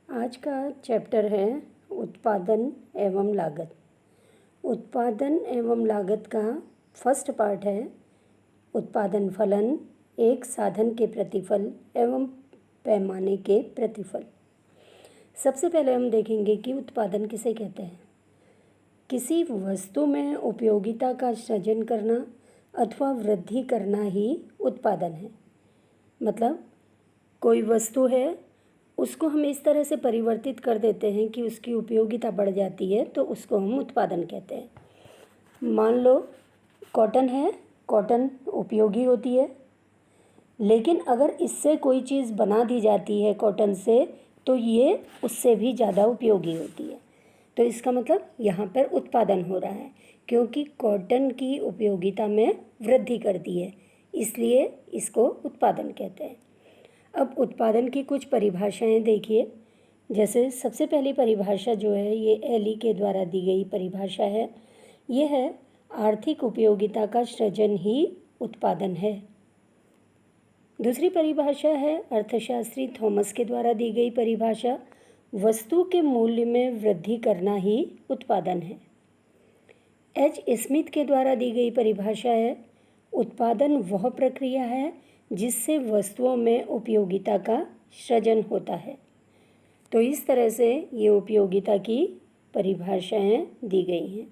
आज का चैप्टर है उत्पादन एवं लागत। उत्पादन एवं लागत का फर्स्ट पार्ट है उत्पादन फलन, एक साधन के प्रतिफल एवं पैमाने के प्रतिफल। सबसे पहले हम देखेंगे कि उत्पादन किसे कहते हैं। किसी वस्तु में उपयोगिता का सृजन करना अथवा वृद्धि करना ही उत्पादन है। मतलब कोई वस्तु है, उसको हम इस तरह से परिवर्तित कर देते हैं कि उसकी उपयोगिता बढ़ जाती है, तो उसको हम उत्पादन कहते हैं। मान लो कॉटन है, कॉटन उपयोगी होती है, लेकिन अगर इससे कोई चीज़ बना दी जाती है कॉटन से, तो ये उससे भी ज़्यादा उपयोगी होती है। तो इसका मतलब यहाँ पर उत्पादन हो रहा है, क्योंकि कॉटन की उपयोगिता में वृद्धि करती है, इसलिए इसको उत्पादन कहते हैं। अब उत्पादन की कुछ परिभाषाएं देखिए। जैसे सबसे पहली परिभाषा जो है, ये एली के द्वारा दी गई परिभाषा है। ये है आर्थिक उपयोगिता का सृजन ही उत्पादन है। दूसरी परिभाषा है अर्थशास्त्री थॉमस के द्वारा दी गई परिभाषा, वस्तु के मूल्य में वृद्धि करना ही उत्पादन है। एच स्मिथ के द्वारा दी गई परिभाषा है उत्पादन वह प्रक्रिया है जिससे वस्तुओं में उपयोगिता का सृजन होता है। तो इस तरह से ये उपयोगिता की परिभाषाएं दी गई हैं।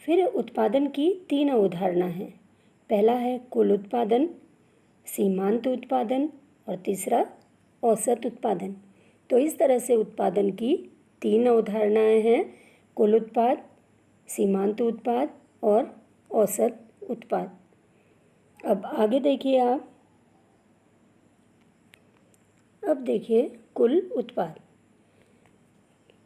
फिर उत्पादन की तीन अवधारणा हैं। पहला है कुल उत्पादन, सीमांत उत्पादन और तीसरा औसत उत्पादन। तो इस तरह से उत्पादन की तीन अवधारणाएं हैं, कुल उत्पाद, सीमांत उत्पाद और औसत उत्पाद। अब आगे देखिए आप। अब देखिए कुल उत्पाद।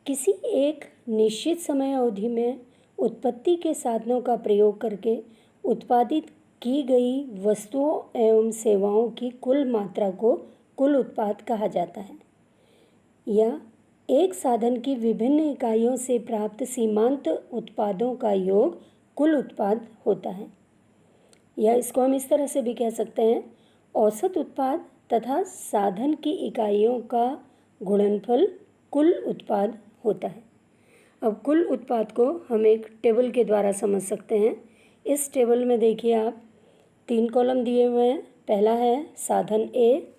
किसी एक निश्चित समय अवधि में उत्पत्ति के साधनों का प्रयोग करके उत्पादित की गई वस्तुओं एवं सेवाओं की कुल मात्रा को कुल उत्पाद कहा जाता है। या एक साधन की विभिन्न इकाइयों से प्राप्त सीमांत उत्पादों का योग कुल उत्पाद होता है। या इसको हम इस तरह से भी कह सकते हैं, औसत उत्पाद तथा साधन की इकाइयों का गुणनफल कुल उत्पाद होता है। अब कुल उत्पाद को हम एक टेबल के द्वारा समझ सकते हैं। इस टेबल में देखिए आप, तीन कॉलम दिए हुए हैं। पहला है साधन ए,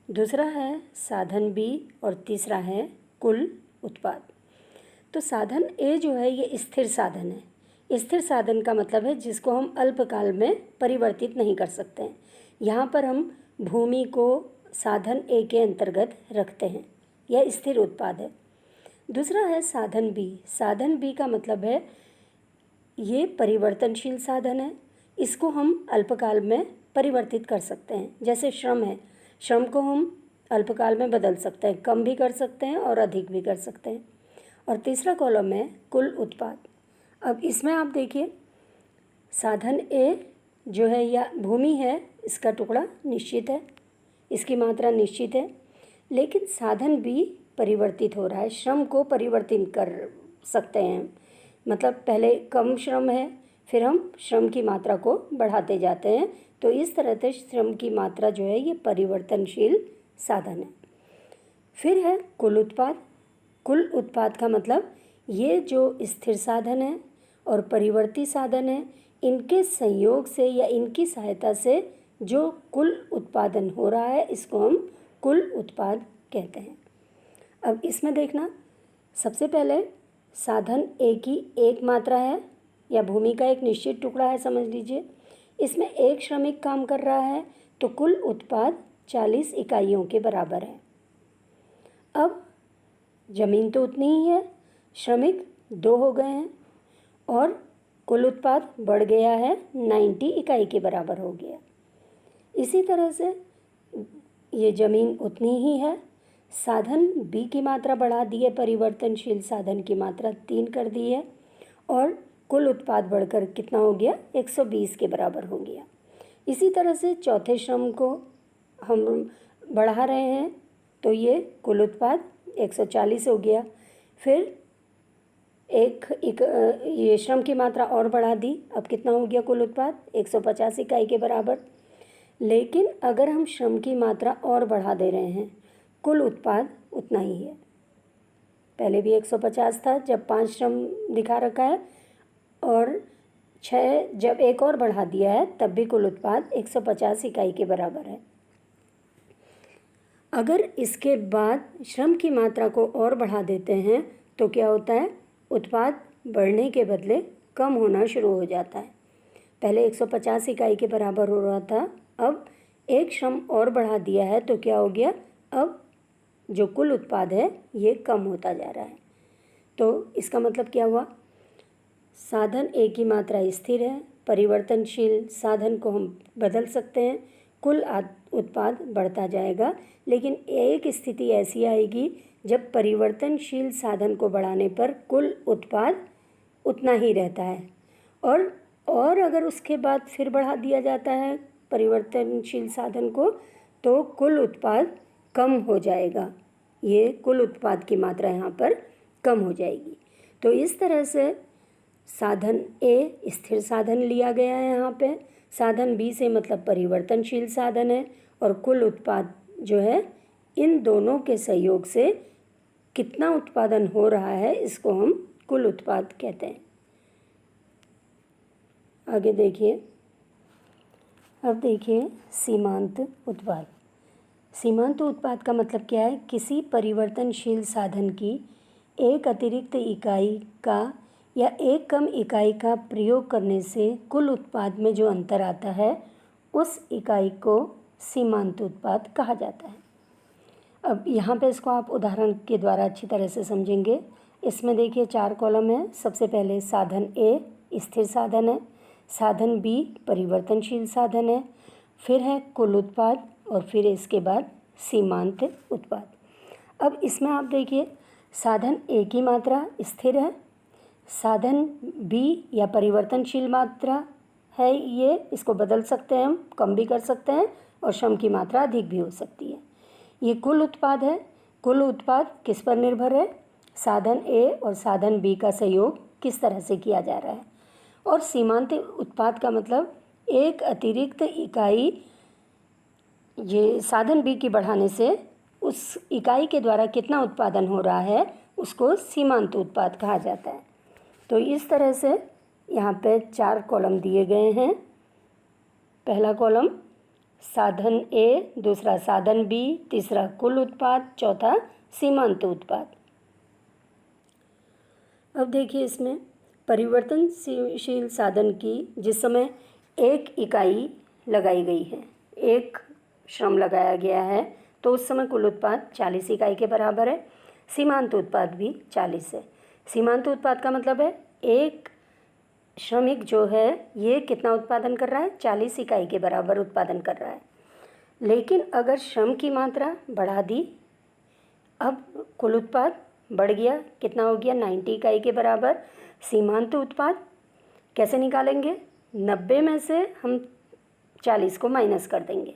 दूसरा है साधन बी और तीसरा है कुल उत्पाद। तो साधन ए जो है ये स्थिर साधन है। स्थिर साधन का मतलब है जिसको हम अल्पकाल में परिवर्तित नहीं कर सकते हैं। यहाँ पर हम भूमि को साधन ए के अंतर्गत रखते हैं, यह स्थिर उत्पाद है। दूसरा है साधन बी। साधन बी का मतलब है ये परिवर्तनशील साधन है, इसको हम अल्पकाल में परिवर्तित कर सकते हैं। जैसे श्रम है, श्रम को हम अल्पकाल में बदल सकते हैं, कम भी कर सकते हैं और अधिक भी कर सकते हैं। और तीसरा कॉलम है कुल उत्पाद। अब इसमें आप देखिए, साधन ए जो है या भूमि है, इसका टुकड़ा निश्चित है, इसकी मात्रा निश्चित है, लेकिन साधन बी परिवर्तित हो रहा है। श्रम को परिवर्तित कर सकते हैं, मतलब पहले कम श्रम है, फिर हम श्रम की मात्रा को बढ़ाते जाते हैं। तो इस तरह से श्रम की मात्रा जो है ये परिवर्तनशील साधन है। फिर है कुल उत्पाद। कुल उत्पाद का मतलब ये जो स्थिर साधन है और परिवर्ती साधन है, इनके संयोग से या इनकी सहायता से जो कुल उत्पादन हो रहा है, इसको हम कुल उत्पाद कहते हैं। अब इसमें देखना, सबसे पहले साधन ए की एक मात्रा है या भूमि का एक निश्चित टुकड़ा है, समझ लीजिए। इसमें एक श्रमिक काम कर रहा है, तो कुल उत्पाद 40 इकाइयों के बराबर है। अब जमीन तो उतनी ही है, श्रमिक 2 हो गए हैं और कुल उत्पाद बढ़ गया है, 90 इकाई के बराबर हो गया। इसी तरह से ये ज़मीन उतनी ही है, साधन बी की मात्रा बढ़ा दी है, परिवर्तनशील साधन की मात्रा 3 कर दी है और कुल उत्पाद बढ़कर कितना हो गया, 120 के बराबर हो गया। इसी तरह से चौथे श्रम को हम बढ़ा रहे हैं, तो कुल उत्पाद 140 हो गया। फिर ये श्रम की मात्रा और बढ़ा दी, अब कितना हो गया कुल उत्पाद, 150 इकाई के बराबर। लेकिन अगर हम श्रम की मात्रा और बढ़ा दे रहे हैं, कुल उत्पाद उतना ही है। पहले भी 150 था जब 5 श्रम दिखा रखा है, और 6 जब एक और बढ़ा दिया है तब भी कुल उत्पाद 150 इकाई के बराबर है। अगर इसके बाद श्रम की मात्रा को और बढ़ा देते हैं तो क्या होता है, उत्पाद बढ़ने के बदले कम होना शुरू हो जाता है। पहले 150 इकाई के बराबर हो रहा था, अब 1 श्रम और बढ़ा दिया है तो क्या हो गया, अब जो कुल उत्पाद है ये कम होता जा रहा है। तो इसका मतलब क्या हुआ, साधन ए की मात्रा स्थिर है, परिवर्तनशील साधन को हम बदल सकते हैं, कुल उत्पाद बढ़ता जाएगा। लेकिन एक स्थिति ऐसी आएगी जब परिवर्तनशील साधन को बढ़ाने पर कुल उत्पाद उतना ही रहता है, और अगर उसके बाद फिर बढ़ा दिया जाता है परिवर्तनशील साधन को तो कुल उत्पाद कम हो जाएगा। ये कुल उत्पाद की मात्रा यहाँ पर कम हो जाएगी। तो इस तरह से साधन ए स्थिर साधन लिया गया है यहाँ पे, साधन बी से मतलब परिवर्तनशील साधन है, और कुल उत्पाद जो है इन दोनों के सहयोग से कितना उत्पादन हो रहा है इसको हम कुल उत्पाद कहते हैं। आगे देखिए, अब देखिए सीमांत उत्पाद। सीमांत उत्पाद का मतलब क्या है, किसी परिवर्तनशील साधन की एक अतिरिक्त इकाई का या एक कम इकाई का प्रयोग करने से कुल उत्पाद में जो अंतर आता है उस इकाई को सीमांत उत्पाद कहा जाता है। अब यहाँ पे इसको आप उदाहरण के द्वारा अच्छी तरह से समझेंगे। इसमें देखिए 4 कॉलम है। सबसे पहले साधन ए स्थिर साधन है, साधन बी परिवर्तनशील साधन है, फिर है कुल उत्पाद, और फिर इसके बाद सीमांत उत्पाद। अब इसमें आप देखिए साधन ए की मात्रा स्थिर है, साधन बी या परिवर्तनशील मात्रा है, ये इसको बदल सकते हैं हम, कम भी कर सकते हैं, और श्रम की मात्रा अधिक भी हो सकती है। ये कुल उत्पाद है। कुल उत्पाद किस पर निर्भर है, साधन ए और साधन बी का सहयोग किस तरह से किया जा रहा है। और सीमांत उत्पाद का मतलब एक अतिरिक्त इकाई ये साधन बी की बढ़ाने से उस इकाई के द्वारा कितना उत्पादन हो रहा है उसको सीमांत उत्पाद कहा जाता है। तो इस तरह से यहाँ पे 4 कॉलम दिए गए हैं। पहला कॉलम साधन ए, दूसरा साधन बी, तीसरा कुल उत्पाद, चौथा सीमांत उत्पाद। अब देखिए इसमें परिवर्तनशील साधन की जिस समय एक इकाई लगाई गई है, एक श्रम लगाया गया है, तो उस समय कुल उत्पाद 40 इकाई के बराबर है। सीमांत उत्पाद भी 40 है। सीमांत उत्पाद का मतलब है एक श्रमिक जो है ये कितना उत्पादन कर रहा है, 40 इकाई के बराबर उत्पादन कर रहा है। लेकिन अगर श्रम की मात्रा बढ़ा दी, अब कुल उत्पाद बढ़ गया, कितना हो गया, 90 इकाई के बराबर। सीमांत उत्पाद कैसे निकालेंगे, 90 में से हम 40 को माइनस कर देंगे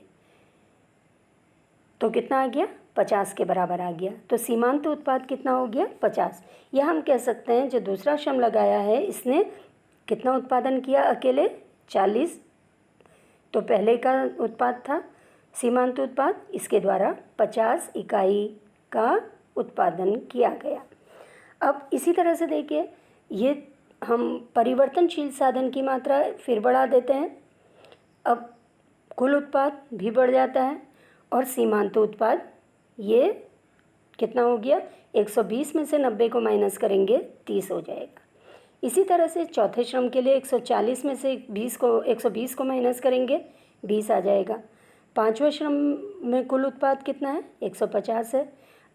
तो कितना आ गया, 50 के बराबर आ गया। तो सीमांत उत्पाद कितना हो गया, 50। या हम कह सकते हैं जो दूसरा श्रम लगाया है इसने कितना उत्पादन किया, अकेले 40। तो पहले का उत्पाद था सीमांत उत्पाद, इसके द्वारा 50 इकाई का उत्पादन किया गया। अब इसी तरह से देखिए ये हम परिवर्तनशील साधन की मात्रा फिर बढ़ा देते हैं, अब कुल उत्पाद भी बढ़ जाता है, और सीमांत उत्पाद ये कितना हो गया, 120 में से 90 को माइनस करेंगे 30 हो जाएगा। इसी तरह से चौथे श्रम के लिए 140 में से 120 को माइनस करेंगे 20 आ जाएगा। पाँचवें श्रम में कुल उत्पाद कितना है, 150 है,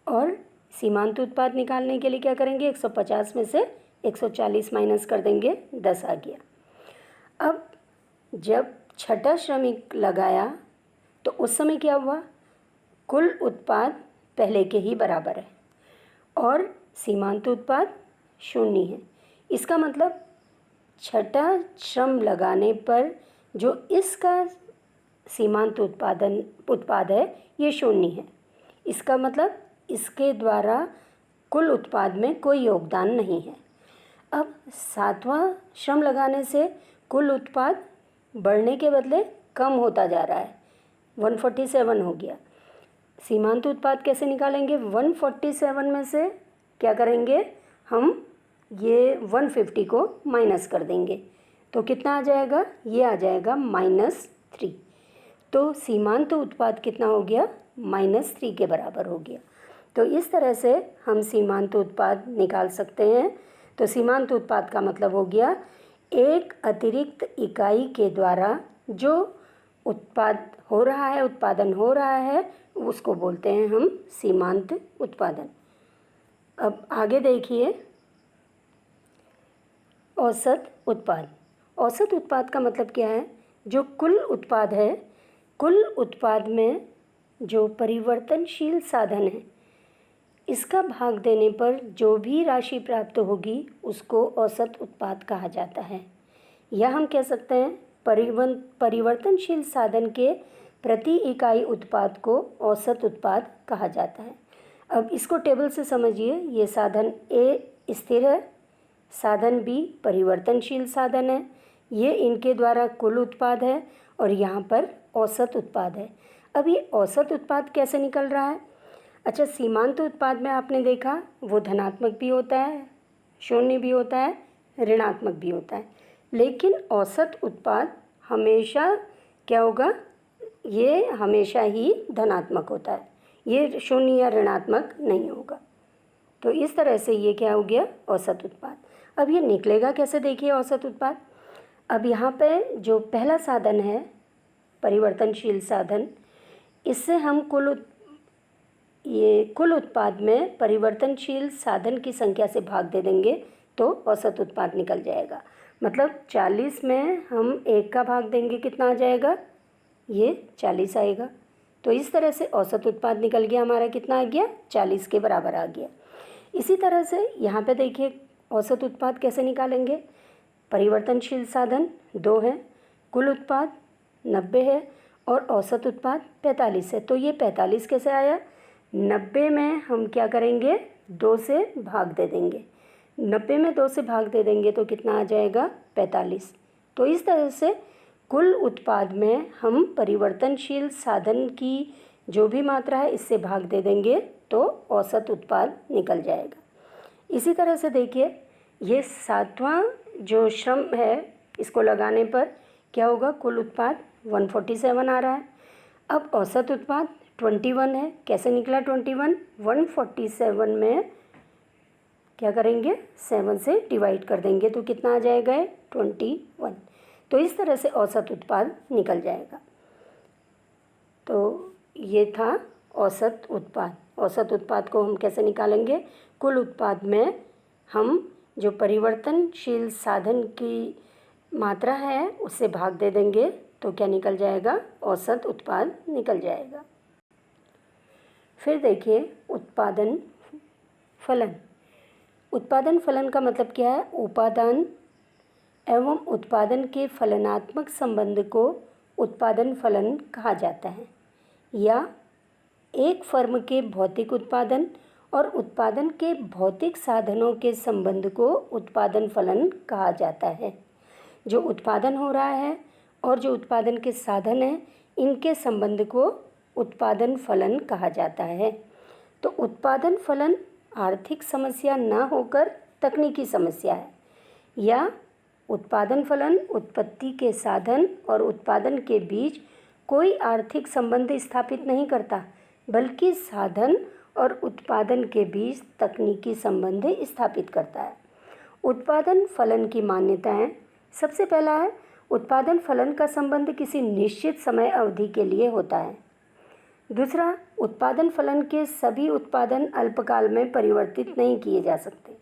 और सीमांत उत्पाद निकालने के लिए क्या करेंगे, 150 में से 140 माइनस कर देंगे, 10 आ गया। अब जब छठा श्रमिक लगाया तो उस समय क्या हुआ, कुल उत्पाद पहले के ही बराबर है और सीमांत उत्पाद 0 है। इसका मतलब छठा श्रम लगाने पर जो इसका सीमांत उत्पाद है ये 0 है। इसका मतलब इसके द्वारा कुल उत्पाद में कोई योगदान नहीं है। अब 7वां श्रम लगाने से कुल उत्पाद बढ़ने के बदले कम होता जा रहा है, 147 हो गया। सीमांत उत्पाद कैसे निकालेंगे, 147 में से क्या करेंगे, हम ये 150 को माइनस कर देंगे तो कितना आ जाएगा, ये आ जाएगा -3। तो सीमांत उत्पाद कितना हो गया, -3 के बराबर हो गया। तो इस तरह से हम सीमांत उत्पाद निकाल सकते हैं। तो सीमांत उत्पाद का मतलब हो गया एक अतिरिक्त इकाई के द्वारा जो उत्पाद हो रहा है, उत्पादन हो रहा है, उसको बोलते हैं हम सीमांत उत्पादन। अब आगे देखिए, औसत उत्पाद। औसत उत्पाद का मतलब क्या है, जो कुल उत्पाद है, कुल उत्पाद में जो परिवर्तनशील साधन है, इसका भाग देने पर जो भी राशि प्राप्त होगी उसको औसत उत्पाद कहा जाता है। या हम कह सकते हैं परिवर्तनशील साधन के प्रति इकाई उत्पाद को औसत उत्पाद कहा जाता है। अब इसको टेबल से समझिए, ये साधन ए स्थिर है, साधन बी परिवर्तनशील साधन है, ये इनके द्वारा कुल उत्पाद है और यहाँ पर औसत उत्पाद है। अब ये औसत उत्पाद कैसे निकल रहा है, अच्छा सीमांत उत्पाद में आपने देखा वो धनात्मक भी होता है, शून्य भी होता है, ऋणात्मक भी होता है, लेकिन औसत उत्पाद हमेशा क्या होगा, ये हमेशा ही धनात्मक होता है, ये शून्य या ऋणात्मक नहीं होगा। तो इस तरह से ये क्या हो गया, औसत उत्पाद। अब ये निकलेगा कैसे, देखिए औसत उत्पाद। अब यहाँ पे जो पहला साधन है परिवर्तनशील साधन, इससे हम कुल उत्पाद में परिवर्तनशील साधन की संख्या से भाग दे देंगे तो औसत उत्पाद निकल जाएगा। मतलब 40 में हम 1 का भाग देंगे, कितना आ जाएगा, ये 40 आएगा। तो इस तरह से औसत उत्पाद निकल गया हमारा, कितना आ गया, 40 के बराबर आ गया। इसी तरह से यहाँ पे देखिए औसत उत्पाद कैसे निकालेंगे, परिवर्तनशील साधन 2 है, कुल उत्पाद 90 है और औसत उत्पाद 45 है। तो ये 45 कैसे आया, 90 में हम क्या करेंगे, 2 से भाग दे देंगे, 90 में 2 से भाग दे देंगे तो कितना आ जाएगा, 45। तो इस तरह से कुल उत्पाद में हम परिवर्तनशील साधन की जो भी मात्रा है इससे भाग दे देंगे तो औसत उत्पाद निकल जाएगा। इसी तरह से देखिए ये 7वां जो श्रम है, इसको लगाने पर क्या होगा, कुल उत्पाद 147 आ रहा है। अब औसत उत्पाद 21 है, कैसे निकला 21, 147 में क्या करेंगे, 7 से डिवाइड कर देंगे तो कितना आ जाएगा, 21। तो इस तरह से औसत उत्पाद निकल जाएगा। तो ये था औसत उत्पाद। औसत उत्पाद को हम कैसे निकालेंगे, कुल उत्पाद में हम जो परिवर्तनशील साधन की मात्रा है उससे भाग दे देंगे तो क्या निकल जाएगा, औसत उत्पाद निकल जाएगा। फिर देखिए उत्पादन फलन। उत्पादन फलन का मतलब क्या है, उपादान एवं उत्पादन के फलनात्मक संबंध को उत्पादन फलन कहा जाता है, या एक फर्म के भौतिक उत्पादन और उत्पादन के भौतिक साधनों के संबंध को उत्पादन फलन कहा जाता है। जो उत्पादन हो रहा है और जो उत्पादन के साधन हैं, इनके संबंध को उत्पादन फलन कहा जाता है। तो उत्पादन फलन आर्थिक समस्या न होकर तकनीकी समस्या है, या उत्पादन फलन उत्पत्ति के साधन और उत्पादन के बीच कोई आर्थिक संबंध स्थापित नहीं करता, बल्कि साधन और उत्पादन के बीच तकनीकी संबंध स्थापित करता है। उत्पादन फलन की मान्यताएं, सबसे पहला है उत्पादन फलन का संबंध किसी निश्चित समय अवधि के लिए होता है। दूसरा, उत्पादन फलन के सभी उत्पादन अल्पकाल में परिवर्तित नहीं किए जा सकते।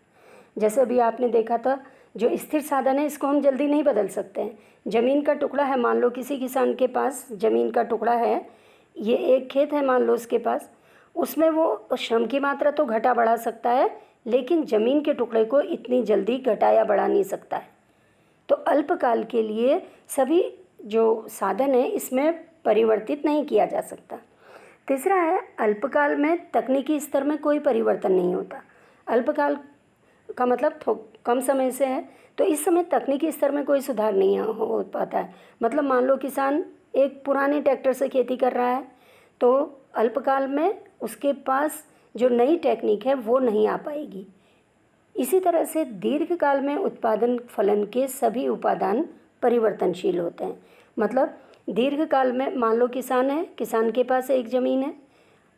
जैसे अभी आपने देखा था, जो स्थिर साधन है इसको हम जल्दी नहीं बदल सकते हैं। ज़मीन का टुकड़ा है, मान लो किसी किसान के पास ज़मीन का टुकड़ा है, ये एक खेत है मान लो उसके पास, उसमें वो श्रम की मात्रा तो घटा बढ़ा सकता है, लेकिन ज़मीन के टुकड़े को इतनी जल्दी घटा या बढ़ा नहीं सकता है। तो अल्पकाल के लिए सभी जो साधन है इसमें परिवर्तित नहीं किया जा सकता। तीसरा है, अल्पकाल में तकनीकी स्तर में कोई परिवर्तन नहीं होता। अल्पकाल का मतलब कम समय से है, तो इस समय तकनीकी स्तर में कोई सुधार नहीं हो पाता है। मतलब मान लो किसान एक पुराने ट्रैक्टर से खेती कर रहा है, तो अल्पकाल में उसके पास जो नई टेक्निक है वो नहीं आ पाएगी। इसी तरह से दीर्घकाल में उत्पादन फलन के सभी उपादान परिवर्तनशील होते हैं। मतलब दीर्घकाल में मान लो किसान है, किसान के पास एक ज़मीन है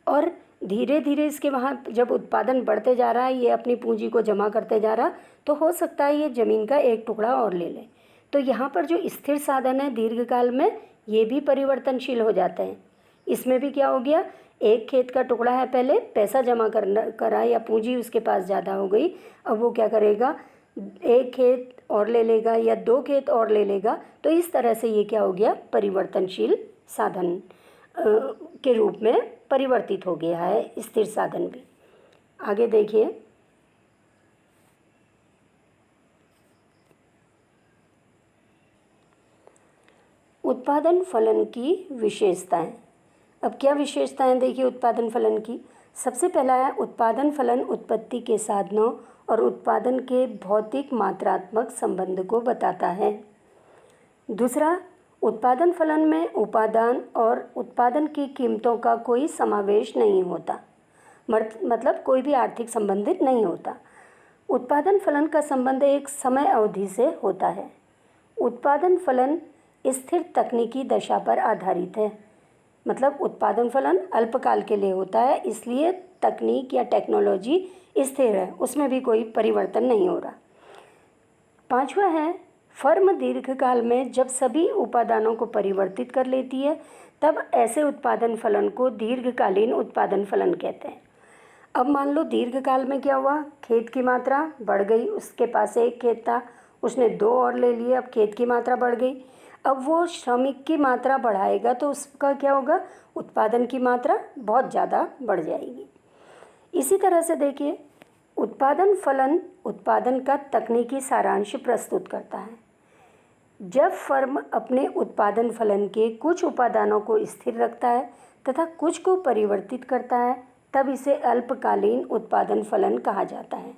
और धीरे धीरे इसके वहाँ जब उत्पादन बढ़ते जा रहा है, ये अपनी पूंजी को जमा करते जा रहा, तो हो सकता है ये ज़मीन का एक टुकड़ा और ले ले। तो यहाँ पर जो स्थिर साधन है दीर्घकाल में, ये भी परिवर्तनशील हो जाते हैं। इसमें भी क्या हो गया, एक खेत का टुकड़ा है, पहले पैसा जमा करा या पूंजी उसके पास ज़्यादा हो गई, अब वो क्या करेगा, एक खेत और ले लेगा या 2 खेत और ले लेगा। तो इस तरह से ये क्या हो गया, परिवर्तनशील साधन के रूप में परिवर्तित हो गया है स्थिर साधन भी। आगे देखिए, उत्पादन फलन की विशेषताएं। अब क्या विशेषताएं देखिए उत्पादन फलन की। सबसे पहला है, उत्पादन फलन उत्पत्ति के साधनों और उत्पादन के भौतिक मात्रात्मक संबंध को बताता है। दूसरा, उत्पादन फलन में उपादान और उत्पादन की कीमतों का कोई समावेश नहीं होता, मतलब कोई भी आर्थिक संबंधित नहीं होता। उत्पादन फलन का संबंध एक समय अवधि से होता है। उत्पादन फलन स्थिर तकनीकी दशा पर आधारित है, मतलब उत्पादन फलन अल्पकाल के लिए होता है, इसलिए तकनीक या टेक्नोलॉजी स्थिर है, उसमें भी कोई परिवर्तन नहीं हो रहा। पांचवा है, फर्म दीर्घकाल में जब सभी उपादानों को परिवर्तित कर लेती है तब ऐसे उत्पादन फलन को दीर्घकालीन उत्पादन फलन कहते हैं। अब मान लो दीर्घकाल में क्या हुआ, खेत की मात्रा बढ़ गई, उसके पास एक खेत था, उसने 2 और ले लिए, अब खेत की मात्रा बढ़ गई। अब वो श्रमिक की मात्रा बढ़ाएगा तो उसका क्या होगा, उत्पादन की मात्रा बहुत ज़्यादा बढ़ जाएगी। इसी तरह से देखिए, उत्पादन फलन उत्पादन का तकनीकी सारांश प्रस्तुत करता है। जब फर्म अपने उत्पादन फलन के कुछ उपादानों को स्थिर रखता है तथा कुछ को परिवर्तित करता है, तब इसे अल्पकालीन उत्पादन फलन कहा जाता है।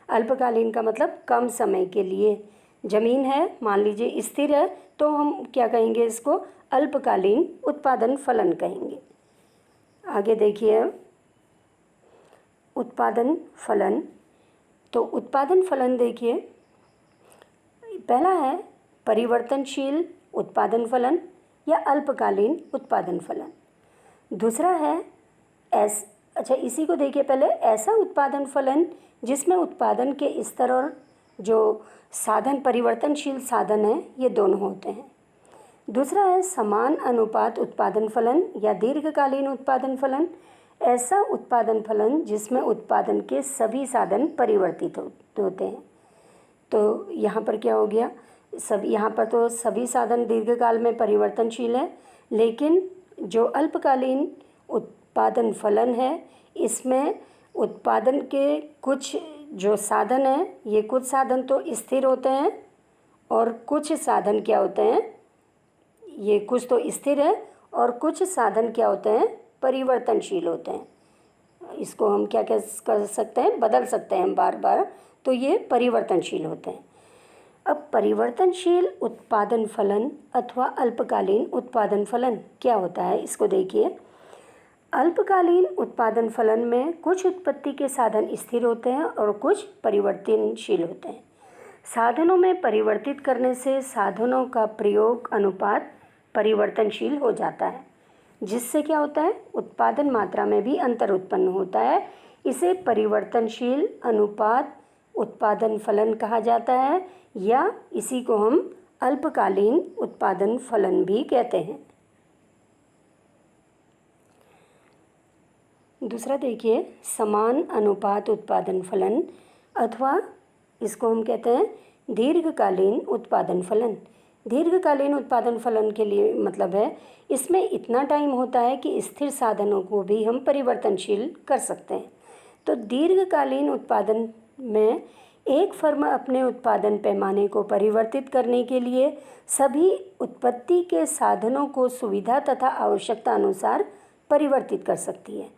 अल्पकालीन का मतलब कम समय के लिए। जमीन है, मान लीजिए स्थिर है, तो हम क्या कहेंगे, इसको अल्पकालीन उत्पादन फलन कहेंगे। आगे देखिए, उत्पादन फलन। तो उत्पादन फलन देखिए, पहला है परिवर्तनशील उत्पादन फलन या अल्पकालीन उत्पादन फलन। दूसरा है इसी को देखिए पहले, ऐसा उत्पादन फलन जिसमें उत्पादन के स्तर और जो साधन परिवर्तनशील साधन है ये दोनों होते हैं। दूसरा है समान अनुपात उत्पादन फलन या दीर्घकालीन उत्पादन फलन, ऐसा उत्पादन फलन जिसमें उत्पादन के सभी साधन परिवर्तित होते हैं। तो यहाँ पर क्या हो गया, यहाँ पर तो सभी साधन दीर्घकाल में परिवर्तनशील है, लेकिन जो अल्पकालीन उत्पादन फलन है इसमें उत्पादन के कुछ जो साधन हैं, ये कुछ साधन तो स्थिर होते हैं और कुछ साधन क्या होते हैं, ये कुछ तो स्थिर है और कुछ साधन क्या होते हैं, परिवर्तनशील होते हैं। इसको हम क्या कर सकते हैं, बदल सकते हैं बार बार, तो ये परिवर्तनशील होते हैं। अब परिवर्तनशील उत्पादन फलन अथवा अल्पकालीन उत्पादन फलन क्या होता है, इसको देखिए। अल्पकालीन उत्पादन फलन में कुछ उत्पत्ति के साधन स्थिर होते हैं और कुछ परिवर्तनशील होते हैं। साधनों में परिवर्तित करने से साधनों का प्रयोग अनुपात परिवर्तनशील हो जाता है, जिससे क्या होता है, उत्पादन मात्रा में भी अंतर उत्पन्न होता है। इसे परिवर्तनशील अनुपात उत्पादन फलन कहा जाता है, या इसी को हम अल्पकालीन उत्पादन फलन भी कहते हैं। दूसरा देखिए, समान अनुपात उत्पादन फलन अथवा इसको हम कहते हैं दीर्घकालीन उत्पादन फलन। दीर्घकालीन उत्पादन फलन के लिए मतलब है इसमें इतना टाइम होता है कि स्थिर साधनों को भी हम परिवर्तनशील कर सकते हैं। तो दीर्घकालीन उत्पादन में एक फर्म अपने उत्पादन पैमाने को परिवर्तित करने के लिए सभी उत्पत्ति के साधनों को सुविधा तथा आवश्यकता अनुसार परिवर्तित कर सकती है।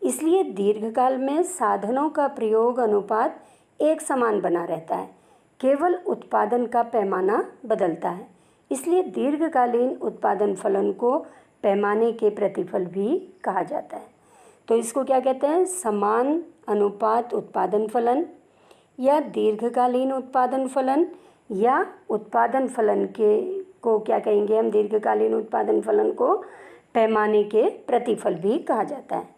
इसलिए दीर्घकाल में साधनों का प्रयोग अनुपात एक समान बना रहता है, केवल उत्पादन का पैमाना बदलता है। इसलिए दीर्घकालीन उत्पादन फलन को पैमाने के प्रतिफल भी कहा जाता है। तो इसको क्या कहते हैं, समान अनुपात उत्पादन फलन या दीर्घकालीन उत्पादन फलन, या उत्पादन फलन के को क्या कहेंगे हम, दीर्घकालीन उत्पादन फलन को पैमाने के प्रतिफल भी कहा जाता है।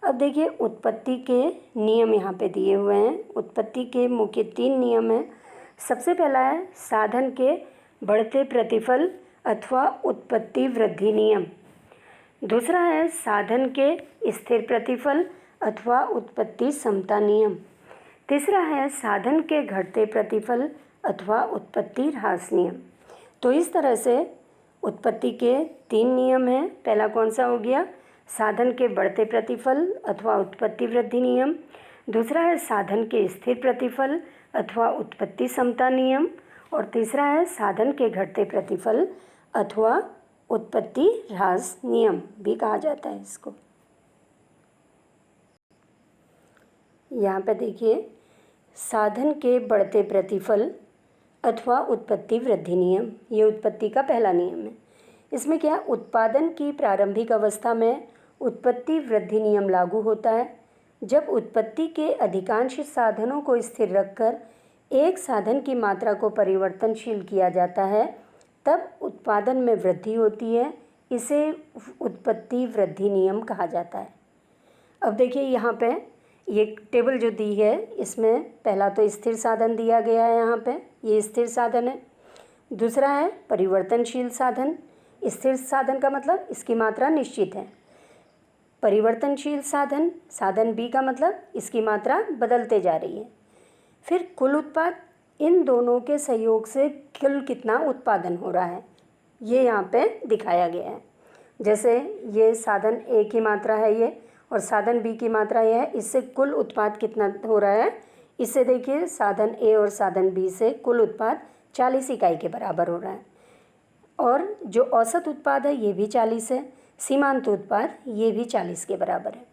अब देखिए उत्पत्ति के नियम यहाँ पे दिए हुए हैं। उत्पत्ति के मुख्य 3 नियम हैं। सबसे पहला है साधन के बढ़ते प्रतिफल अथवा उत्पत्ति वृद्धि नियम। दूसरा है साधन के स्थिर प्रतिफल अथवा उत्पत्ति समता नियम। तीसरा है साधन के घटते प्रतिफल अथवा उत्पत्ति ह्रास नियम। तो इस तरह से उत्पत्ति के 3 नियम हैं। पहला कौन सा हो गया, साधन के बढ़ते प्रतिफल अथवा उत्पत्ति वृद्धि नियम। दूसरा है साधन के स्थिर प्रतिफल अथवा उत्पत्ति समता नियम। और तीसरा है साधन के घटते प्रतिफल अथवा उत्पत्ति ह्रास नियम भी कहा जाता है इसको। यहाँ पे देखिए साधन के बढ़ते प्रतिफल अथवा उत्पत्ति वृद्धि नियम, ये उत्पत्ति का पहला नियम है। इसमें क्या, उत्पादन की प्रारंभिक अवस्था में उत्पत्ति वृद्धि नियम लागू होता है। जब उत्पत्ति के अधिकांश साधनों को स्थिर रखकर एक साधन की मात्रा को परिवर्तनशील किया जाता है तब उत्पादन में वृद्धि होती है। इसे उत्पत्ति वृद्धि नियम कहा जाता है। अब देखिए यहाँ पे ये टेबल जो दी है इसमें पहला तो स्थिर साधन दिया गया है, यहाँ पे ये स्थिर साधन है। दूसरा है परिवर्तनशील साधन। स्थिर साधन का मतलब इसकी मात्रा निश्चित है। परिवर्तनशील साधन, साधन बी का मतलब इसकी मात्रा बदलते जा रही है। फिर कुल उत्पाद, इन दोनों के सहयोग से कुल कितना उत्पादन हो रहा है ये यहाँ पे दिखाया गया है। जैसे ये साधन ए की मात्रा है ये, और साधन बी की मात्रा ये है, इससे कुल उत्पाद कितना हो रहा है। इससे देखिए साधन ए और साधन बी से कुल उत्पाद 40 इकाई के बराबर हो रहा है। और जो औसत उत्पाद है ये भी 40 है, सीमांत उत्पाद ये भी 40 के बराबर है।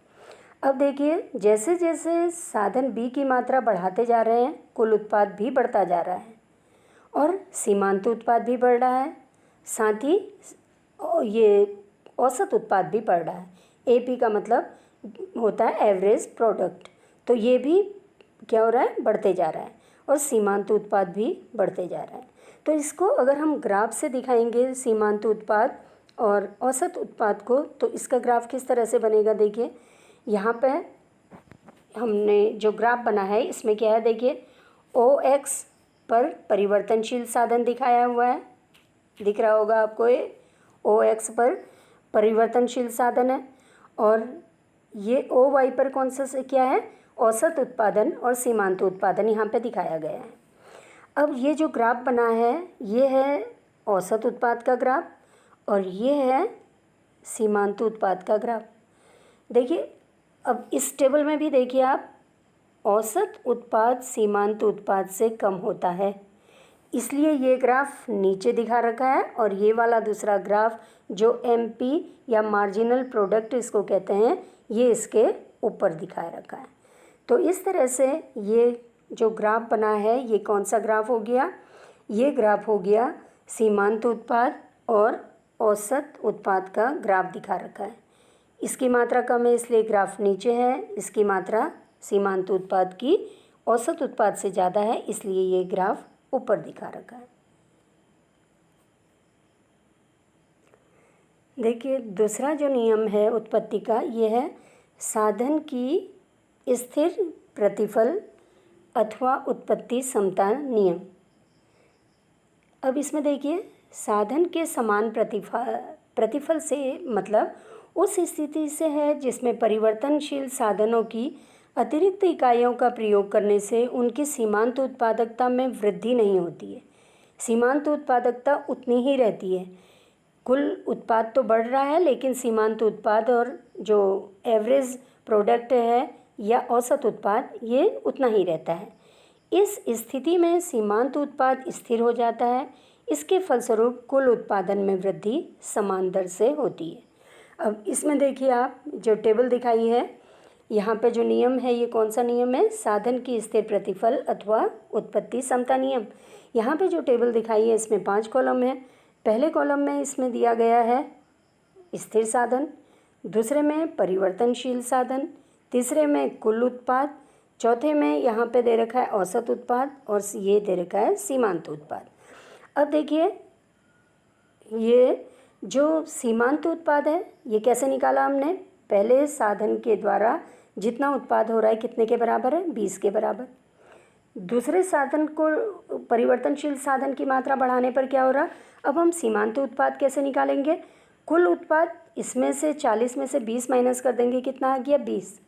अब देखिए जैसे जैसे साधन बी की मात्रा बढ़ाते जा रहे हैं कुल उत्पाद भी बढ़ता जा रहा है और सीमांत उत्पाद भी बढ़ रहा है, साथ ही ये औसत उत्पाद भी बढ़ रहा है। एपी का मतलब होता है एवरेज प्रोडक्ट, तो ये भी क्या हो रहा है, बढ़ते जा रहा है। और सीमांत उत्पाद भी बढ़ते जा रहा है। तो इसको अगर हम ग्राफ से दिखाएंगे सीमांत उत्पाद और औसत उत्पाद को, तो इसका ग्राफ किस तरह से बनेगा। देखिए यहाँ पे हमने जो ग्राफ बना है इसमें क्या है, देखिए OX पर परिवर्तनशील साधन दिखाया हुआ है, दिख रहा होगा आपको। ये OX पर परिवर्तनशील साधन है और ये OY पर कौन सा से क्या है, औसत उत्पादन और सीमांत उत्पादन यहाँ पे दिखाया गया है। अब ये जो ग्राफ बना है ये है औसत उत्पाद का ग्राफ और ये है सीमांत उत्पाद का ग्राफ। देखिए अब इस टेबल में भी देखिए आप, औसत उत्पाद सीमांत उत्पाद से कम होता है, इसलिए ये ग्राफ नीचे दिखा रखा है। और ये वाला दूसरा ग्राफ जो MP या मार्जिनल प्रोडक्ट इसको कहते हैं, ये इसके ऊपर दिखा रखा है। तो इस तरह से ये जो ग्राफ बना है ये कौन सा ग्राफ हो गया, ये ग्राफ हो गया सीमांत उत्पाद और औसत उत्पाद का ग्राफ दिखा रखा है। इसकी मात्रा कम है इसलिए ग्राफ नीचे है, इसकी मात्रा सीमांत उत्पाद की औसत उत्पाद से ज़्यादा है इसलिए ये ग्राफ ऊपर दिखा रखा है। देखिए दूसरा जो नियम है उत्पत्ति का ये है साधन की स्थिर प्रतिफल अथवा उत्पत्ति समता नियम। अब इसमें देखिए साधन के समान प्रतिफल से मतलब उस स्थिति से है जिसमें परिवर्तनशील साधनों की अतिरिक्त इकाइयों का प्रयोग करने से उनकी सीमांत उत्पादकता में वृद्धि नहीं होती है। सीमांत उत्पादकता उतनी ही रहती है, कुल उत्पाद तो बढ़ रहा है लेकिन सीमांत उत्पाद और जो एवरेज प्रोडक्ट है या औसत उत्पाद ये उतना ही रहता है। इस स्थिति में सीमांत उत्पाद स्थिर हो जाता है, इसके फलस्वरूप कुल उत्पादन में वृद्धि समान दर से होती है। अब इसमें देखिए आप जो टेबल दिखाई है यहाँ पे जो नियम है ये कौन सा नियम है, साधन की स्थिर प्रतिफल अथवा उत्पत्ति समता नियम। यहाँ पे जो टेबल दिखाई है इसमें 5 कॉलम है। पहले कॉलम में इसमें दिया गया है स्थिर साधन, दूसरे में परिवर्तनशील साधन, तीसरे में कुल उत्पाद, चौथे में यहाँ पे दे रखा है औसत उत्पाद और ये दे रखा है सीमांत उत्पाद। अब देखिए ये जो सीमांत उत्पाद है ये कैसे निकाला हमने, पहले साधन के द्वारा जितना उत्पाद हो रहा है कितने के बराबर है, 20 के बराबर। दूसरे साधन को परिवर्तनशील साधन की मात्रा बढ़ाने पर क्या हो रहा, अब हम सीमांत उत्पाद कैसे निकालेंगे, कुल उत्पाद इसमें से 40 में से 20 माइनस कर देंगे, कितना आ गया 20।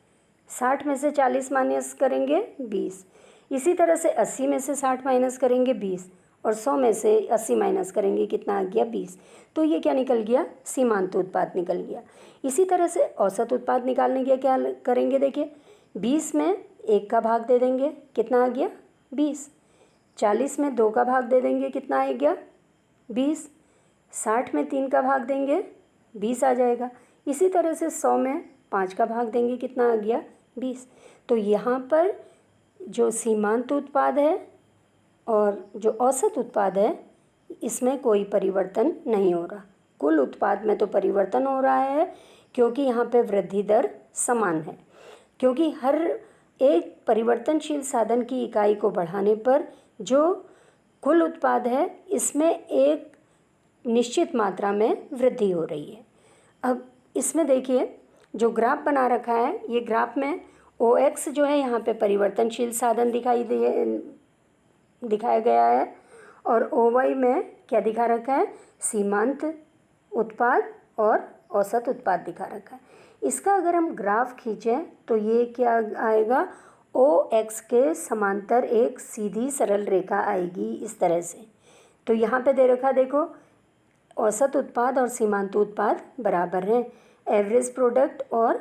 60 में से 40 माइनस करेंगे 20। इसी तरह से 80 में से 60 माइनस करेंगे 20 और 100 में से 80 माइनस करेंगे, कितना आ गया 20। तो ये क्या निकल गया, सीमांत उत्पाद निकल गया। इसी तरह से औसत उत्पाद निकालने के क्या करेंगे, देखिए 20 में 1 का भाग दे देंगे, कितना आ गया 20। 40 में 2 का भाग दे देंगे, कितना आ गया 20। 60 में 3 का भाग देंगे 20 आ जाएगा। इसी तरह से 100 में 5 का भाग देंगे, कितना आ गया 20। तो यहाँ पर जो सीमांत उत्पाद है और जो औसत उत्पाद है इसमें कोई परिवर्तन नहीं हो रहा, कुल उत्पाद में तो परिवर्तन हो रहा है क्योंकि यहाँ पे वृद्धि दर समान है, क्योंकि हर एक परिवर्तनशील साधन की इकाई को बढ़ाने पर जो कुल उत्पाद है इसमें एक निश्चित मात्रा में वृद्धि हो रही है। अब इसमें देखिए जो ग्राफ बना रखा है, ये ग्राफ में OX जो है यहाँ पे परिवर्तनशील साधन दिखाया गया है और OY में क्या दिखा रखा है, सीमांत उत्पाद और औसत उत्पाद दिखा रखा है। इसका अगर हम ग्राफ खींचें तो ये क्या आएगा, OX के समांतर एक सीधी सरल रेखा आएगी इस तरह से। तो यहाँ पे दे रखा देखो, औसत उत्पाद और सीमांत उत्पाद बराबर हैं, एवरेज प्रोडक्ट और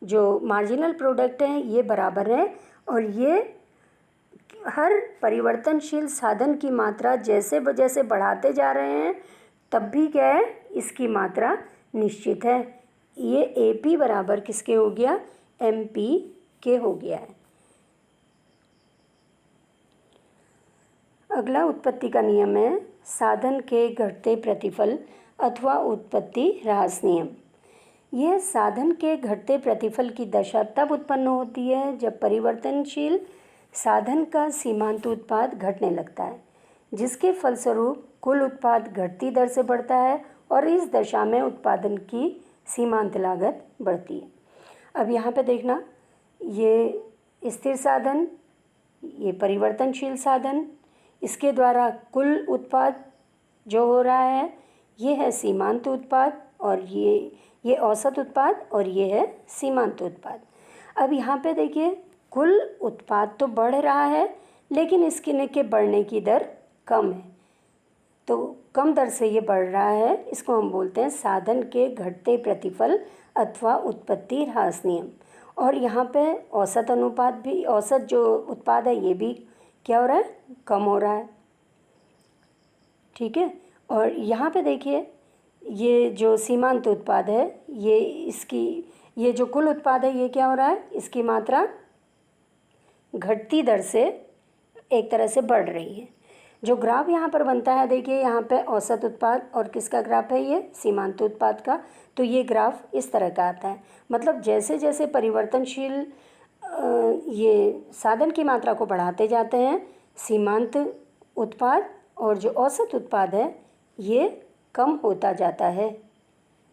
जो मार्जिनल प्रोडक्ट हैं ये बराबर हैं और ये हर परिवर्तनशील साधन की मात्रा जैसे जैसे बढ़ाते जा रहे हैं तब भी क्या है, इसकी मात्रा निश्चित है। ये AP बराबर किसके हो गया, MP के हो गया है। अगला उत्पत्ति का नियम है साधन के घटते प्रतिफल अथवा उत्पत्ति ह्रास नियम। यह साधन के घटते प्रतिफल की दशा तब उत्पन्न होती है जब परिवर्तनशील साधन का सीमांत उत्पाद घटने लगता है, जिसके फलस्वरूप कुल उत्पाद घटती दर से बढ़ता है और इस दशा में उत्पादन की सीमांत लागत बढ़ती है। अब यहाँ पे देखना, ये स्थिर साधन, ये परिवर्तनशील साधन, इसके द्वारा कुल उत्पाद जो हो रहा है ये है सीमांत उत्पाद और ये औसत उत्पाद और ये है सीमांत उत्पाद। अब यहाँ पे देखिए कुल उत्पाद तो बढ़ रहा है लेकिन इसके बढ़ने की दर कम है, तो कम दर से ये बढ़ रहा है, इसको हम बोलते हैं साधन के घटते प्रतिफल अथवा उत्पत्ति ह्रास नियम। और यहाँ पे औसत अनुपात भी, औसत जो उत्पाद है ये भी क्या हो रहा है, कम हो रहा है, ठीक है। और यहाँ पे देखिए ये जो सीमांत उत्पाद है ये जो कुल उत्पाद है ये क्या हो रहा है, इसकी मात्रा घटती दर से एक तरह से बढ़ रही है। जो ग्राफ यहाँ पर बनता है देखिए, यहाँ पे औसत उत्पाद और किसका ग्राफ है, ये सीमांत उत्पाद का, तो ये ग्राफ इस तरह का आता है। मतलब जैसे जैसे परिवर्तनशील ये साधन की मात्रा को बढ़ाते जाते हैं, सीमांत उत्पाद और जो औसत उत्पाद है ये कम होता जाता है।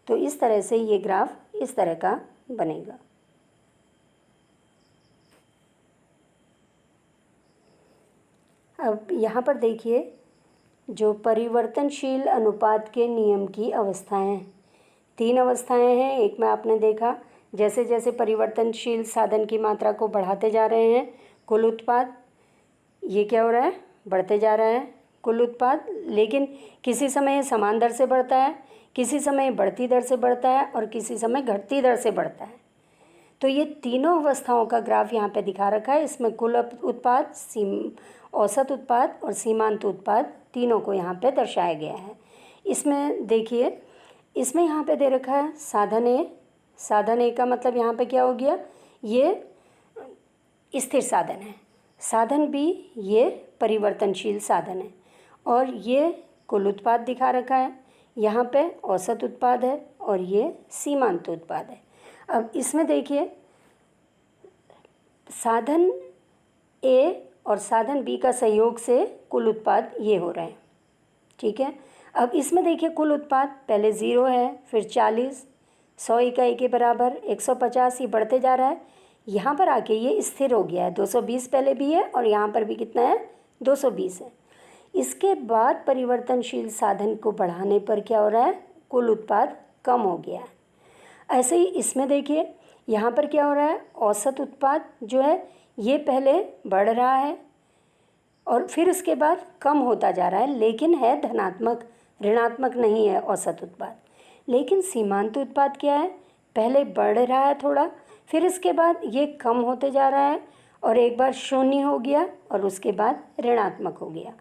तो इस तरह से ये ग्राफ इस तरह का बनेगा। अब यहाँ पर देखिए जो परिवर्तनशील अनुपात के नियम की अवस्थाएं, 3 अवस्थाएं हैं। एक में आपने देखा जैसे जैसे परिवर्तनशील साधन की मात्रा को बढ़ाते जा रहे हैं कुल उत्पाद ये क्या हो रहा है, बढ़ते जा रहा है कुल उत्पाद, लेकिन किसी समय समान दर से बढ़ता है, किसी समय बढ़ती दर से बढ़ता है और किसी समय घटती दर से बढ़ता है। तो ये तीनों अवस्थाओं का ग्राफ यहाँ पे दिखा रखा है। इसमें कुल उत्पाद, औसत उत्पाद और सीमांत उत्पाद तीनों को यहाँ पे दर्शाया गया है। इसमें देखिए, इसमें यहाँ पे दे रखा है साधन ए। साधन ए का मतलब यहाँ पे क्या हो गया, ये स्थिर साधन है। साधन बी ये परिवर्तनशील साधन है और ये कुल उत्पाद दिखा रखा है। यहाँ पे औसत उत्पाद है और ये सीमांत उत्पाद है। अब इसमें देखिए साधन ए और साधन बी का सहयोग से कुल उत्पाद ये हो रहे हैं, ठीक है। अब इसमें देखिए कुल उत्पाद पहले 0 है, फिर 40, 100 इकाई के बराबर 150, ये बढ़ते जा रहा है। यहाँ पर आके ये स्थिर हो गया है, 220 पहले भी है और यहाँ पर भी कितना है, 220 है। इसके बाद परिवर्तनशील साधन को बढ़ाने पर क्या हो रहा है, कुल उत्पाद कम हो गया है। ऐसे ही इसमें देखिए यहाँ पर क्या हो रहा है, औसत उत्पाद जो है ये पहले बढ़ रहा है और फिर उसके बाद कम होता जा रहा है, लेकिन है धनात्मक, ऋणात्मक नहीं है औसत उत्पाद। लेकिन सीमांत उत्पाद क्या है, पहले बढ़ रहा है थोड़ा, फिर इसके बाद ये कम होते जा रहा है और एक बार शून्य हो गया और उसके बाद ऋणात्मक हो गया।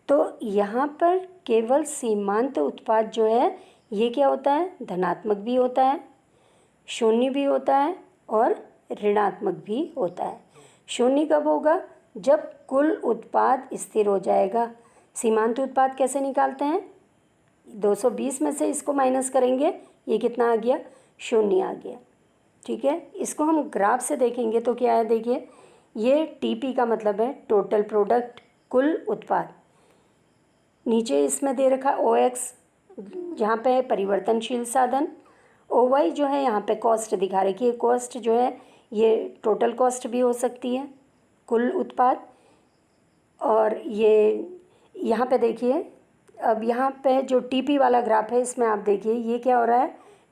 तो यहाँ पर केवल सीमांत उत्पाद जो है ये क्या होता है, धनात्मक भी होता है, शून्य भी होता है और ऋणात्मक भी होता है। शून्य कब होगा, जब कुल उत्पाद स्थिर हो जाएगा। सीमांत उत्पाद कैसे निकालते हैं, 220 में से इसको माइनस करेंगे, ये कितना आ गया, शून्य आ गया, ठीक है। इसको हम ग्राफ से देखेंगे तो क्या है, देखिए ये टीपी का मतलब है टोटल प्रोडक्ट, कुल उत्पाद। नीचे इसमें दे रखा OX जहाँ पे है परिवर्तनशील साधन, OY जो है यहाँ पे कॉस्ट दिखा रखी है। कॉस्ट जो है ये टोटल कॉस्ट भी हो सकती है, कुल उत्पाद। और ये यहाँ पे देखिए, अब यहाँ पे जो टीपी वाला ग्राफ है इसमें आप देखिए ये क्या हो रहा है,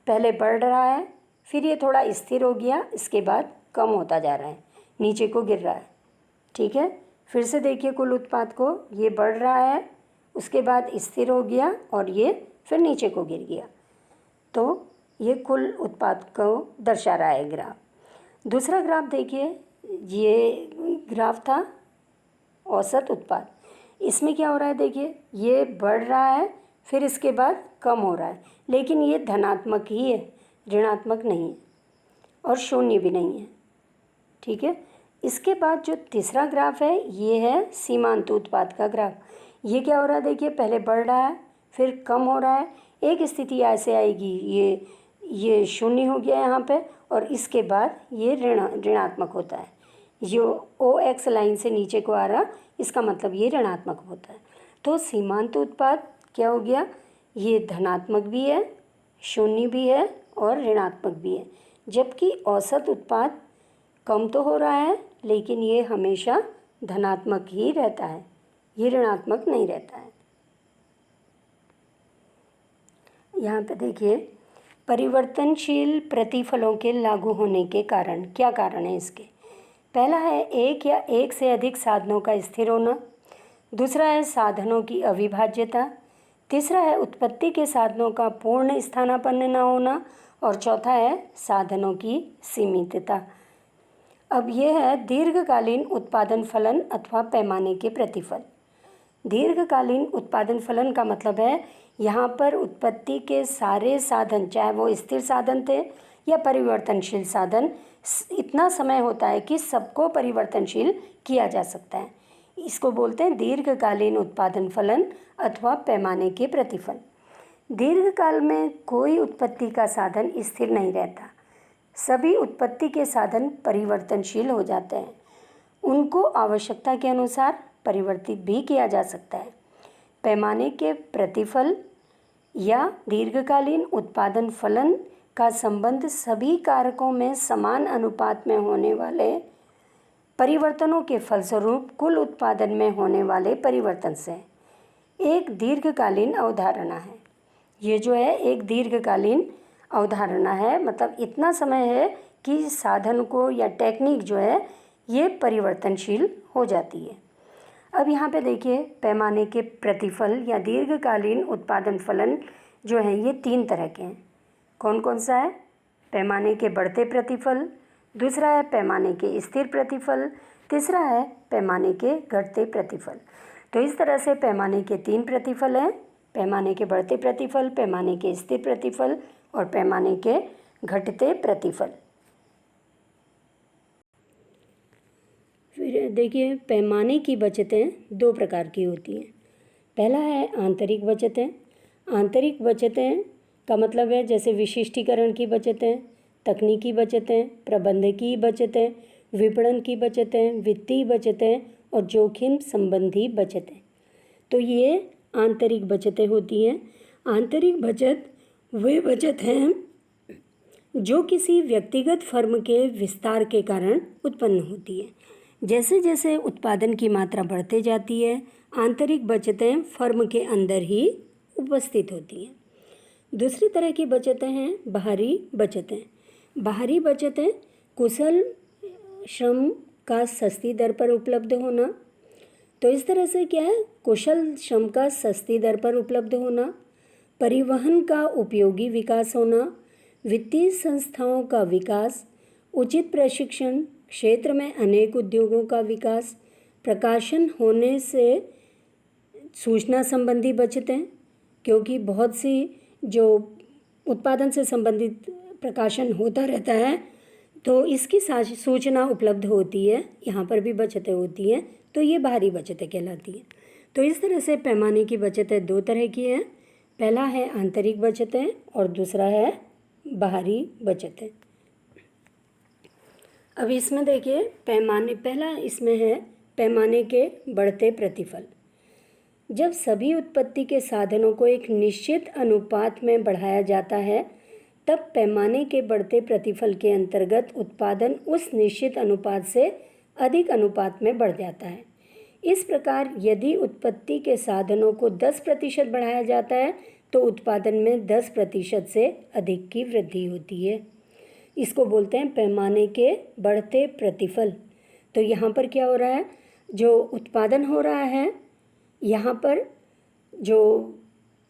पहले बढ़ रहा है, फिर ये थोड़ा स्थिर हो गया, इसके बाद कम होता जा रहा है, नीचे को गिर रहा है, ठीक है। फिर से देखिए कुल उत्पाद को, ये बढ़ रहा है, उसके बाद स्थिर हो गया और ये फिर नीचे को गिर गया। तो ये कुल उत्पाद को दर्शा रहा है ग्राफ। दूसरा ग्राफ देखिए, ये ग्राफ था औसत उत्पाद। इसमें क्या हो रहा है, देखिए ये बढ़ रहा है, फिर इसके बाद कम हो रहा है, लेकिन ये धनात्मक ही है, ऋणात्मक नहीं है और शून्य भी नहीं है, ठीक है। इसके बाद जो तीसरा ग्राफ है ये है सीमांत उत्पाद का ग्राफ। ये क्या हो रहा है, देखिए पहले बढ़ रहा है, फिर कम हो रहा है, एक स्थिति ऐसे आएगी ये शून्य हो गया यहाँ पे और इसके बाद ये ऋणात्मक होता है। जो OX लाइन से नीचे को आ रहा, इसका मतलब ये ऋणात्मक होता है। तो सीमांत उत्पाद क्या हो गया, ये धनात्मक भी है, शून्य भी है और ऋणात्मक भी है। जबकि औसत उत्पाद कम तो हो रहा है, लेकिन ये हमेशा धनात्मक ही रहता है, ये ऋणात्मक नहीं रहता है। यहाँ पे देखिए परिवर्तनशील प्रतिफलों के लागू होने के कारण, क्या कारण है इसके। पहला है एक या एक से अधिक साधनों का स्थिर होना, दूसरा है साधनों की अविभाज्यता, तीसरा है उत्पत्ति के साधनों का पूर्ण स्थानापन्न न होना और चौथा है साधनों की सीमितता। अब यह है दीर्घकालीन उत्पादन फलन अथवा पैमाने के प्रतिफल। दीर्घकालीन उत्पादन फलन का मतलब है यहाँ पर उत्पत्ति के सारे साधन, चाहे वो स्थिर साधन थे या परिवर्तनशील साधन, इतना समय होता है कि सबको परिवर्तनशील किया जा सकता है। इसको बोलते हैं दीर्घकालीन उत्पादन फलन अथवा पैमाने के प्रतिफल। दीर्घकाल में कोई उत्पत्ति का साधन स्थिर नहीं रहता, सभी उत्पत्ति के साधन परिवर्तनशील हो जाते हैं, उनको आवश्यकता के अनुसार परिवर्तित भी किया जा सकता है। पैमाने के प्रतिफल या दीर्घकालीन उत्पादन फलन का संबंध सभी कारकों में समान अनुपात में होने वाले परिवर्तनों के फलस्वरूप कुल उत्पादन में होने वाले परिवर्तन से एक दीर्घकालीन अवधारणा है। ये जो है एक दीर्घकालीन अवधारणा है, मतलब इतना समय है कि साधन को या टेक्निक जो है ये परिवर्तनशील हो जाती है। अब यहाँ पे देखिए पैमाने के प्रतिफल या दीर्घकालीन उत्पादन फलन जो है ये 3 तरह के हैं। कौन कौन सा है, पैमाने के बढ़ते प्रतिफल, दूसरा है पैमाने के स्थिर प्रतिफल, तीसरा है पैमाने के घटते प्रतिफल। तो इस तरह से पैमाने के 3 प्रतिफल हैं, पैमाने के बढ़ते प्रतिफल, पैमाने के स्थिर प्रतिफल और पैमाने के घटते प्रतिफल। फिर देखिए पैमाने की बचतें 2 प्रकार की होती हैं। पहला है आंतरिक बचतें। आंतरिक बचतें का मतलब है जैसे विशिष्टीकरण की बचतें, तकनीकी बचतें, प्रबंधकीय बचतें, विपणन की बचतें, वित्तीय बचतें और जोखिम संबंधी बचतें। तो ये आंतरिक बचतें होती हैं। आंतरिक बचत वे बचत हैं जो किसी व्यक्तिगत फर्म के विस्तार के कारण उत्पन्न होती है। जैसे जैसे उत्पादन की मात्रा बढ़ते जाती है, आंतरिक बचतें फर्म के अंदर ही उपस्थित होती हैं। दूसरी तरह की बचतें हैं बाहरी बचतें। बाहरी बचतें कुशल श्रम का सस्ती दर पर उपलब्ध होना। तो इस तरह से क्या है, कुशल श्रम का सस्ती दर पर उपलब्ध होना, परिवहन का उपयोगी विकास होना, वित्तीय संस्थाओं का विकास, उचित प्रशिक्षण, क्षेत्र में अनेक उद्योगों का विकास, प्रकाशन होने से सूचना संबंधी बचतें, क्योंकि बहुत सी जो उत्पादन से संबंधित प्रकाशन होता रहता है तो इसकी सूचना उपलब्ध होती है, यहाँ पर भी बचतें होती हैं, तो ये बाहरी बचतें कहलाती हैं। तो इस तरह से पैमाने की बचतें दो तरह की हैं, पहला है आंतरिक बचतें और दूसरा है बाहरी बचतें। अब इसमें देखिए पहला इसमें है पैमाने के बढ़ते प्रतिफल। जब सभी उत्पत्ति के साधनों को एक निश्चित अनुपात में बढ़ाया जाता है तब पैमाने के बढ़ते प्रतिफल के अंतर्गत उत्पादन उस निश्चित अनुपात से अधिक अनुपात में बढ़ जाता है। इस प्रकार यदि उत्पत्ति के साधनों को 10% बढ़ाया जाता है तो उत्पादन में 10% से अधिक की वृद्धि होती है। इसको बोलते हैं पैमाने के बढ़ते प्रतिफल। तो यहाँ पर क्या हो रहा है, जो उत्पादन हो रहा है, यहाँ पर जो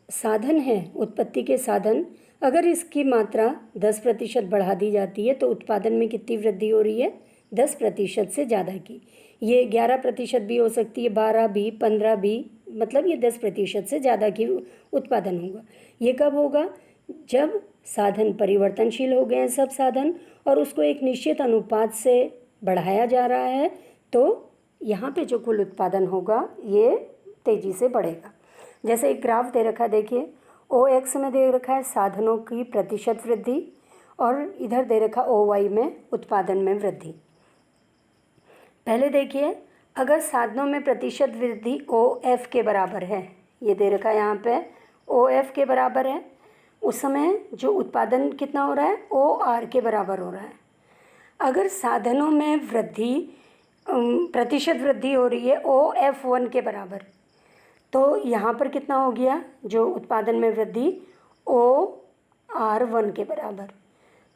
साधन है उत्पत्ति के साधन, अगर इसकी मात्रा 10% बढ़ा दी जाती है तो उत्पादन में कितनी वृद्धि हो रही है, 10% से ज़्यादा की। ये 11% भी हो सकती है, 12 भी, 15 भी, मतलब ये 10% से ज़्यादा की उत्पादन होगा। ये कब होगा, जब साधन परिवर्तनशील हो गए हैं सब साधन और उसको एक निश्चित अनुपात से बढ़ाया जा रहा है, तो यहाँ पे जो कुल उत्पादन होगा ये तेज़ी से बढ़ेगा। जैसे एक ग्राफ दे रखा है, देखिए OX में दे रखा है साधनों की प्रतिशत वृद्धि और इधर दे रखा OY में उत्पादन में वृद्धि। पहले देखिए, अगर साधनों में प्रतिशत वृद्धि OF के बराबर है, ये दे रखा है यहाँ पे OF के बराबर है, उस समय जो उत्पादन कितना हो रहा है, OR के बराबर हो रहा है। अगर साधनों में वृद्धि प्रतिशत वृद्धि हो रही है OF1 के बराबर, तो यहाँ पर कितना हो गया, जो उत्पादन में वृद्धि OR1 के बराबर।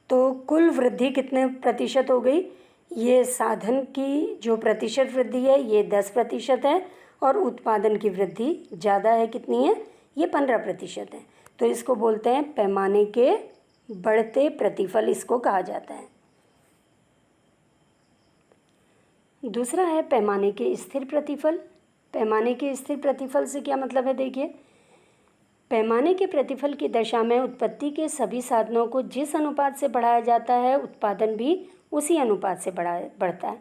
तो कुल वृद्धि कितने प्रतिशत हो गई, ये साधन की जो प्रतिशत वृद्धि है ये 10% है और उत्पादन की वृद्धि ज़्यादा है, कितनी है, ये 15% है। तो इसको बोलते हैं पैमाने के बढ़ते प्रतिफल, इसको कहा जाता है। दूसरा है पैमाने के स्थिर प्रतिफल। पैमाने के स्थिर प्रतिफल से क्या मतलब है, देखिए पैमाने के प्रतिफल की दशा में उत्पत्ति के सभी साधनों को जिस अनुपात से बढ़ाया जाता है उत्पादन भी उसी अनुपात से बढ़ता है।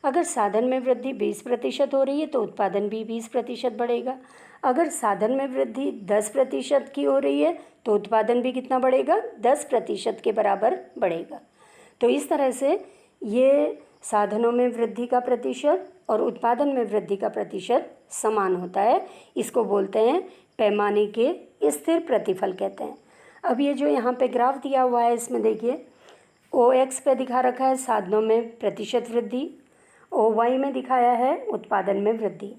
अगर साधन में वृद्धि 20% हो रही है तो उत्पादन भी 20% बढ़ेगा। अगर साधन में वृद्धि 10% की हो रही है तो उत्पादन भी कितना बढ़ेगा, 10% के बराबर बढ़ेगा। तो इस तरह से ये साधनों में वृद्धि का प्रतिशत और उत्पादन में वृद्धि का प्रतिशत समान होता है, इसको बोलते हैं पैमाने के स्थिर प्रतिफल कहते हैं। अब ये जो यहाँ पे ग्राफ दिया हुआ है इसमें देखिए OX पे दिखा रखा है साधनों में प्रतिशत वृद्धि, OY में दिखाया है उत्पादन में वृद्धि,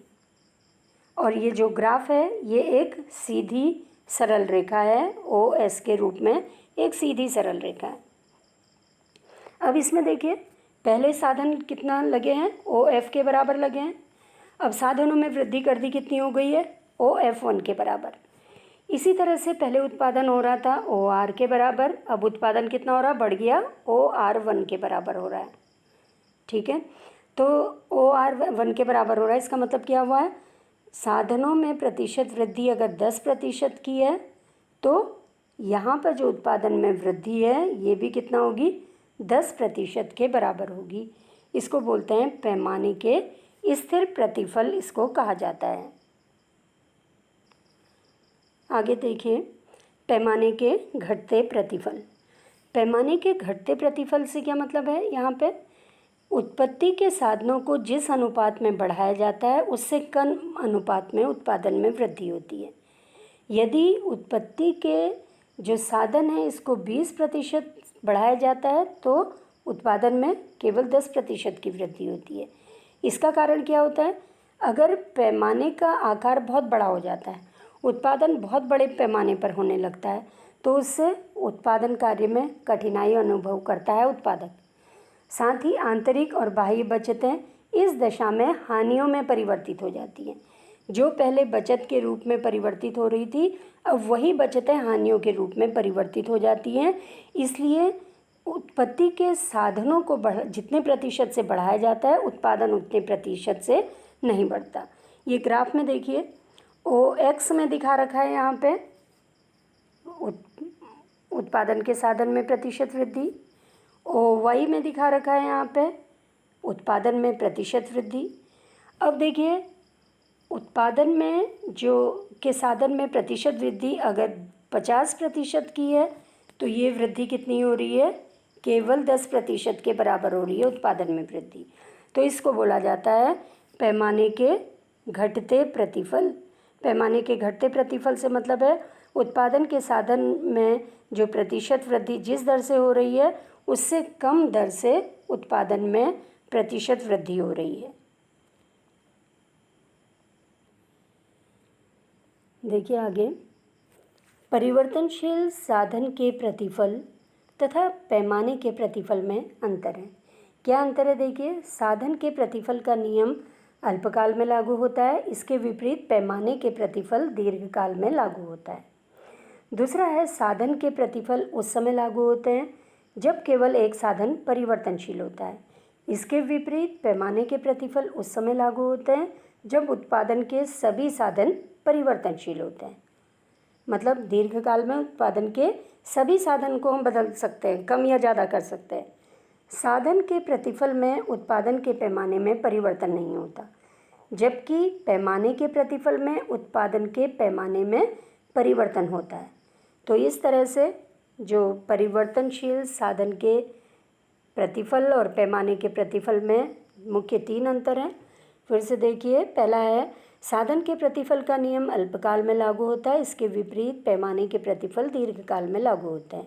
और ये जो ग्राफ है ये एक सीधी सरल रेखा है, OS के रूप में एक सीधी सरल रेखा है। अब इसमें देखिए पहले साधन कितना लगे हैं, OF के बराबर लगे हैं। अब साधनों में वृद्धि कर दी, कितनी हो गई है, OF1 के बराबर। इसी तरह से पहले उत्पादन हो रहा था OR के बराबर, अब उत्पादन कितना हो रहा, बढ़ गया, OR1 के बराबर हो रहा है। ठीक है, तो OR1 के बराबर हो रहा है, इसका मतलब क्या हुआ है, साधनों में प्रतिशत वृद्धि अगर 10% की है तो यहाँ पर जो उत्पादन में वृद्धि है ये भी कितना होगी, 10% के बराबर होगी। इसको बोलते हैं पैमाने के स्थिर प्रतिफल, इसको कहा जाता है। आगे देखिए पैमाने के घटते प्रतिफल। पैमाने के घटते प्रतिफल से क्या मतलब है? यहाँ पे उत्पत्ति के साधनों को जिस अनुपात में बढ़ाया जाता है उससे कम अनुपात में उत्पादन में वृद्धि होती है। यदि उत्पत्ति के जो साधन है इसको 20% बढ़ाया जाता है तो उत्पादन में केवल 10% की वृद्धि होती है। इसका कारण क्या होता है? अगर पैमाने का आकार बहुत बड़ा हो जाता है, उत्पादन बहुत बड़े पैमाने पर होने लगता है, तो उससे उत्पादन कार्य में कठिनाई अनुभव करता है उत्पादक। साथ ही आंतरिक और बाह्य बचतें इस दशा में हानियों में परिवर्तित हो जाती हैं। जो पहले बचत के रूप में परिवर्तित हो रही थी, अब वही बचतें हानियों के रूप में परिवर्तित हो जाती हैं। इसलिए उत्पत्ति के साधनों को जितने प्रतिशत से बढ़ाया जाता है, उत्पादन उतने प्रतिशत से नहीं बढ़ता। ये ग्राफ में देखिए, OX में दिखा रखा है यहाँ पे उत्पादन के साधन में प्रतिशत वृद्धि, OY में दिखा रखा है यहाँ पे उत्पादन में प्रतिशत वृद्धि। अब देखिए, उत्पादन में जो के साधन में प्रतिशत वृद्धि अगर 50% की है तो ये वृद्धि कितनी हो रही है? केवल 10% के बराबर हो रही है उत्पादन में वृद्धि। तो इसको बोला जाता है पैमाने के घटते प्रतिफल। पैमाने के घटते प्रतिफल से मतलब है उत्पादन के साधन में जो प्रतिशत वृद्धि जिस दर से हो रही है उससे कम दर से उत्पादन में प्रतिशत वृद्धि हो रही है। देखिए आगे, परिवर्तनशील साधन के प्रतिफल तथा पैमाने के प्रतिफल में अंतर है। क्या अंतर है? देखिए, साधन के प्रतिफल का नियम अल्पकाल में लागू होता है, इसके विपरीत पैमाने के प्रतिफल दीर्घकाल में लागू होता है। दूसरा है, साधन के प्रतिफल उस समय लागू होते हैं जब केवल एक साधन परिवर्तनशील होता है। इसके विपरीत पैमाने के प्रतिफल उस समय लागू होते हैं जब उत्पादन के सभी साधन परिवर्तनशील होते हैं। मतलब दीर्घकाल में उत्पादन के सभी साधन को हम बदल सकते हैं, कम या ज़्यादा कर सकते हैं। साधन के प्रतिफल में उत्पादन के पैमाने में परिवर्तन नहीं होता, जबकि पैमाने के प्रतिफल में उत्पादन के पैमाने में परिवर्तन होता है। तो इस तरह से जो परिवर्तनशील साधन के प्रतिफल और पैमाने के प्रतिफल में मुख्य 3 अंतर हैं। फिर से देखिए, पहला है, साधन के प्रतिफल का नियम अल्पकाल में लागू होता है, इसके विपरीत पैमाने के प्रतिफल दीर्घकाल में लागू होते हैं।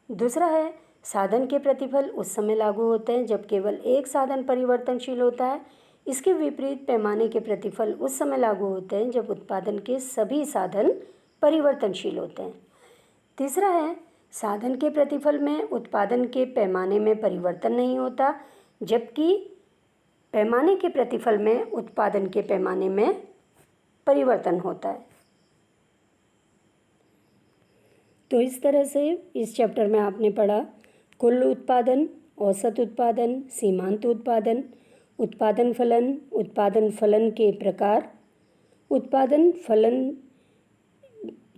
दूसरा है, साधन के प्रतिफल उस समय लागू होते हैं जब केवल एक साधन परिवर्तनशील होता है, इसके विपरीत पैमाने के प्रतिफल उस समय लागू होते हैं जब उत्पादन के सभी साधन परिवर्तनशील होते हैं। तीसरा है, साधन के प्रतिफल में उत्पादन के पैमाने में परिवर्तन नहीं होता, जबकि पैमाने के प्रतिफल में उत्पादन के पैमाने में परिवर्तन होता है। तो इस तरह से इस चैप्टर में आपने पढ़ा कुल उत्पादन, औसत उत्पादन, सीमांत उत्पादन, उत्पादन फलन के प्रकार, उत्पादन फलन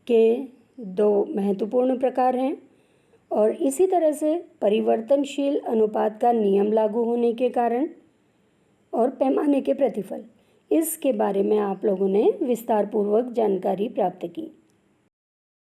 के 2 महत्वपूर्ण प्रकार हैं, और इसी तरह से परिवर्तनशील अनुपात का नियम लागू होने के कारण और पैमाने के प्रतिफल, इसके बारे में आप लोगों ने विस्तारपूर्वक जानकारी प्राप्त की।